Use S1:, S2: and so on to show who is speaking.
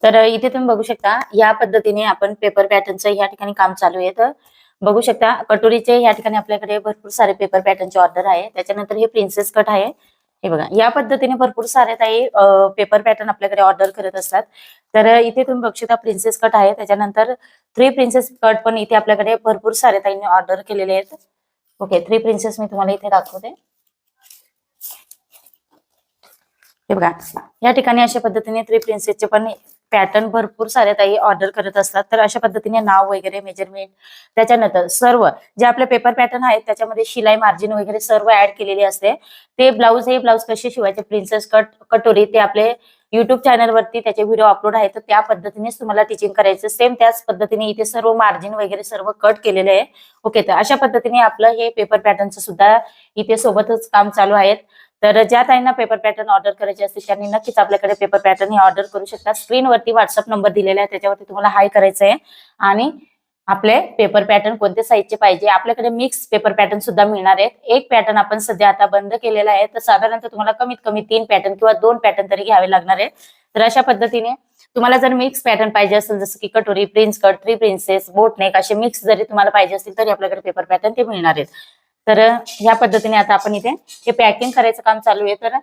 S1: तर इथे तुम्ही बघू शकता या पद्धतीने आपण पेपर पॅटर्नचं या ठिकाणी काम चालू आहे. तर बघू शकता कटोरीचे या ठिकाणी आपल्याकडे भरपूर सारे पेपर पॅटर्नचे ऑर्डर आहे. त्याच्यानंतर हे प्रिन्सेस कट आहे. हे बघा या पद्धतीने भरपूर सारे ताई पेपर पॅटर्न आपल्याकडे ऑर्डर करत असतात. तर इथे तुम्ही बघू शकता प्रिन्सेस कट आहे. त्याच्यानंतर 3 प्रिन्सेस कट पण इथे आपल्याकडे भरपूर सारे ताईंनी ऑर्डर केलेले आहेत. ओके 3 प्रिन्सेस मी तुम्हाला इथे दाखवते. हे बघा या ठिकाणी अशा पद्धतीने 3 प्रिन्सेसचे पण पॅटर्न भरपूर सारे ताई ऑर्डर करत असतात. तर अशा पद्धतीने नाव वगैरे मेजरमेंट त्याच्यानंतर सर्व जे आपले पेपर पॅटर्न आहेत त्याच्यामध्ये शिलाई मार्जिन वगैरे सर्व ऍड केलेली असते. ते ब्लाऊज हे ब्लाऊज कसे शिवायचे प्रिन्सेस कट कटोरी ते आपले युट्यूब चॅनलवरती त्याचे व्हिडिओ अपलोड आहेत. तर त्या पद्धतीनेच तुम्हाला टीचिंग करायचं. सेम त्याच पद्धतीने इथे सर्व मार्जिन वगैरे सर्व कट केलेले आहे. ओके तर अशा पद्धतीने आपलं हे पेपर पॅटर्नचं सुद्धा इथे सोबतच काम चालू आहे. तर ज्या ताईंना पेपर पॅटर्न ऑर्डर करायचे असतील त्यांनी नक्कीच आपल्याकडे पेपर पॅटर्न हे ऑर्डर करू शकता. स्क्रीनवरती व्हॉट्सअप नंबर दिलेला आहे त्याच्यावरती तुम्हाला हाय करायचं आहे आणि आपले पेपर पॅटर्न कोणत्या साईजचे पाहिजे आपल्याकडे मिक्स पेपर पॅटर्न सुद्धा मिळणार आहेत. एक पॅटर्न आपण सध्या आता बंद केलेला आहे. तर साधारणतः तुम्हाला कमीत कमी 3 पॅटर्न किंवा 2 पॅटर्न तरी घ्यावे लागणार आहेत. तर अशा पद्धतीने तुम्हाला जर मिक्स पॅटर्न पाहिजे असेल जसं की कटोरी प्रिन्स कट 3 प्रिन्सेस बोटनेक असे मिक्स जरी तुम्हाला पाहिजे असतील तरी आपल्याकडे पेपर पॅटर्न ते मिळणार आहेत. तर ह्या पद्धतीने आता आपण इथे हे पॅकिंग करायचं काम चालू आहे. तर